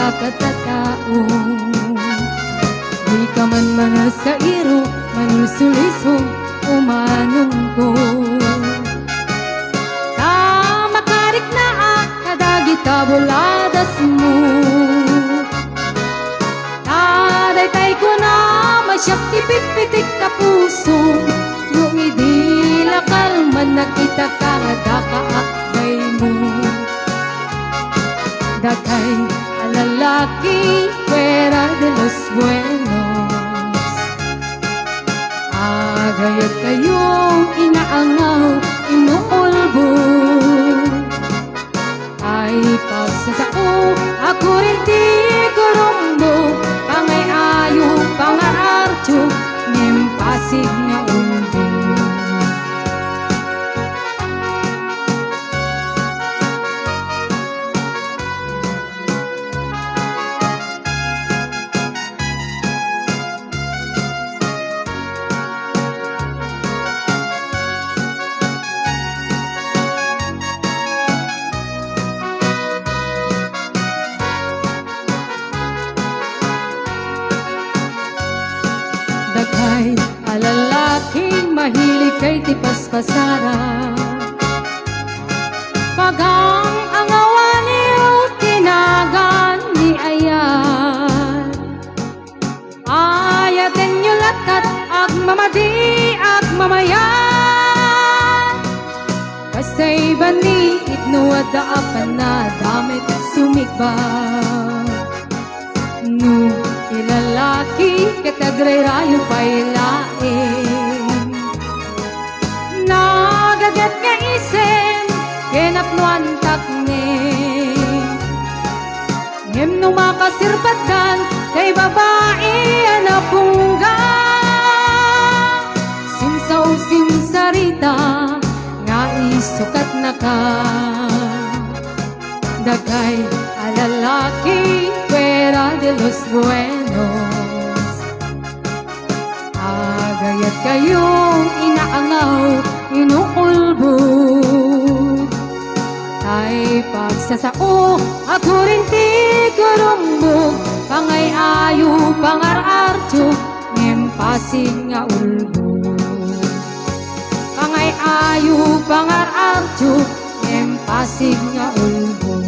pagkakatao. Di ka man mga sa iro, manusuliso o manungko. Makarik na kadagi tabuladas mo. Tadaytay ko na masyak ipit-pitik ka puso. Yung idilakal man nakita ka nga dakaakbay mo. Dakay alalaki fuera de los buenos. Agayat kayong inaangaw, inuulbo. Ay pagsasako, ako rin di kurumbo. Pangay ayo, pangararcho, ngempasig nga ulbo. Daghay alalaking mahilig kay tipas-pasara. Pagang angawan niyo tinagan ni ayan. Ayaten nyo latat ag mamadi ag mamayan. Kasay bani itnuad daapan na damit sumikbag. No ilalaki katagray rayo pailain. Nagagat nga isen kenapnuan takne. Ngem no makasirpatan kay babae anapungga. Sinsaw sinsarita nga isukat na ka. Dagay alalaki fuera de los buenos. Agayat kayong inaangaw, inuulbo. Tay pagsasao, ako rin di kurumbog. Pangay ayo, pangararcho, ngempasig nga ulbo. Pangay ayo, pangararcho, ngempasig nga ulbo.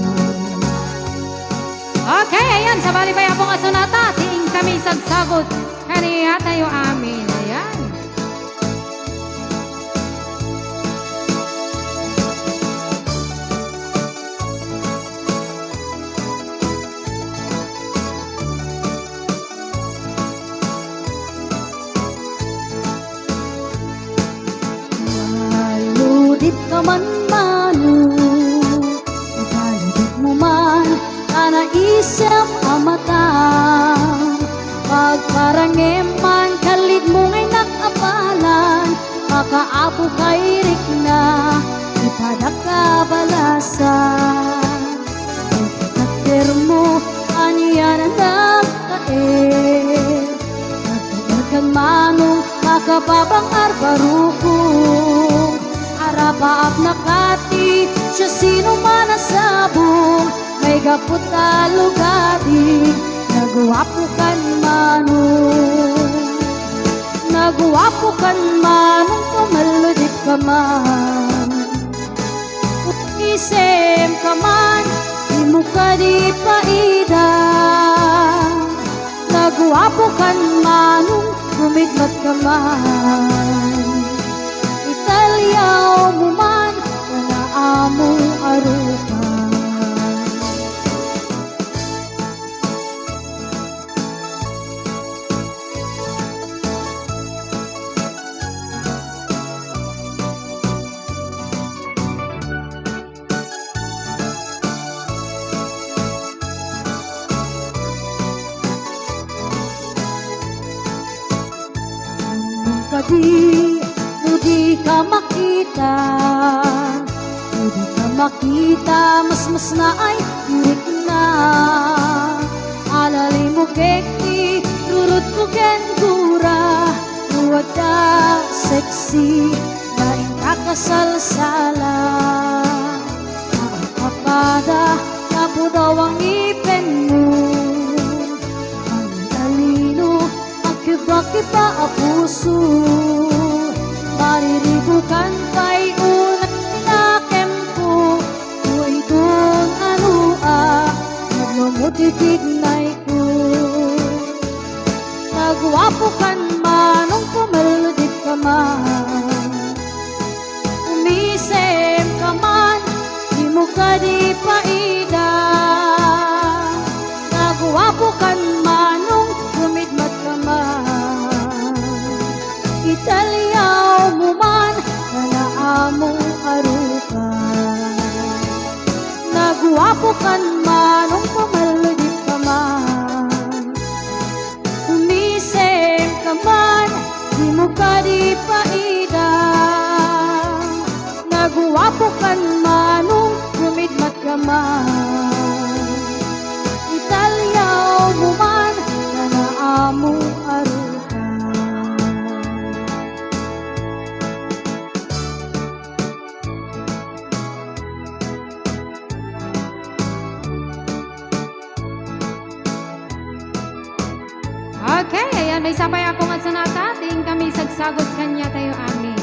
Okay, ayan, sa bali pa yapong asunata, ting kami sagsagot, kaniya tayo amin, ayan. Maludit ka man manu, ibaludit mo man, naisip amata. Pagparangeman kalit mo ngay nakapalan. Makaapo kay rik na ipadak ka balasan. Pagkater mo aniyan ang nagkaer. Nagkaer kang manong makapabang arbarukong. Arabaap nakati siya sino man asabong. May gapot talugadi, nagwapo kan manong. Nagwapo kan manong, pamaludit ka man. Isem ka man, di mo ka di paida. Nagwapo kan manong, gumigmat ka man. Italyaw mo man, wala among arupa. Di ka makita, di ka makita, mas na ay irik na. Alali mo kekti, rurut ko kendura, nuwada sexy, laing kakasalsala. Nakapada, napo daw ang ipin mo. iba a puso. Mariribukan kay unang nakem ko. Tuwing kung ano naglumutitig na'y ko. Nagwapo kan manong pumaldig ka man. Umisem ka man, di mo ka di paida. Nagwapo kan manong lumidmat ka man. Italyaw mo man, nanaamong arukan. Nagwapo kan manong pumaldig ka man. Umisem ka man, di mo ka di paida. Nagwapo kan manong lumidmat ka man. Italyaw mo man, nanaamong arukan. Okay, ayan, may sabay ako nga sa natating kami sagsagot kanya tayo amin.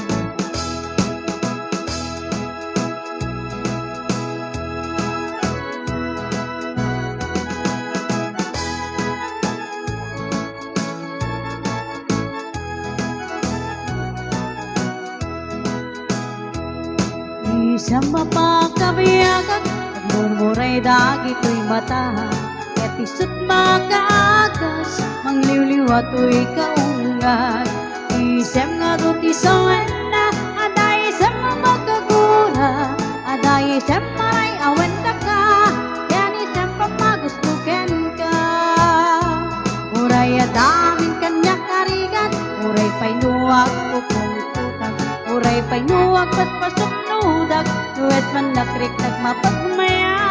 Isang mapakabiyagan, murmuray dagi ko'y mata. Ket isut makaagas, mangliwliwat to'y kaungan. Isem nga duti sawen na, aday isem magkagula. Aday isem maray awen na ka, yan isem pamagustuken ka. Uray adamin kanya karigan, uray painuwag pupungkutan. Uray painuwag patpasok nudag, duwet man nakrik nagmapagmaya.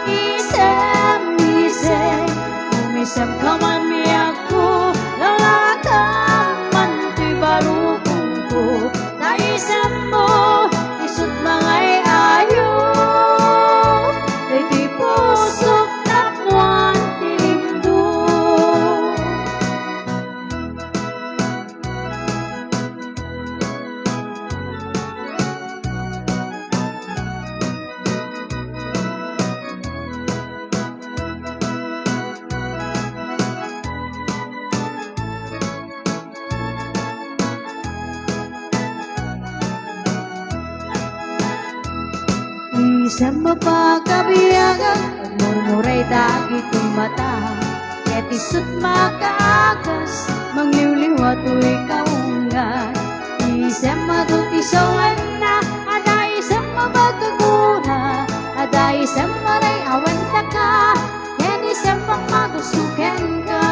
Isem, isem, umisem ka man miyaku. Lalakang man to'y barukong ko. Naisem mo, isut mangay ayo. Da'y pusok napwan tilimdo. Isang mapakabiyagan, murmuray dagi to'y mata. Ket isut makaagas, mangliwliwat to'y kaungan. Isem maduti sawen na, aday isem mabagaguna. Aday isem maray awan ta ka, ket isem pamagustuken ka.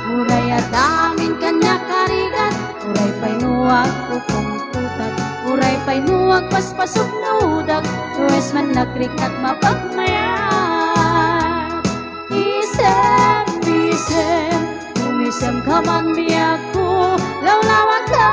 Uray adamin kanya karigan, uray painuwag pupungkutan. Uray painuwag paspasok na udag, tuwes man nakrik at mapagmayan. Isem, isem, umisem ka man biyaku. Lawlawag ka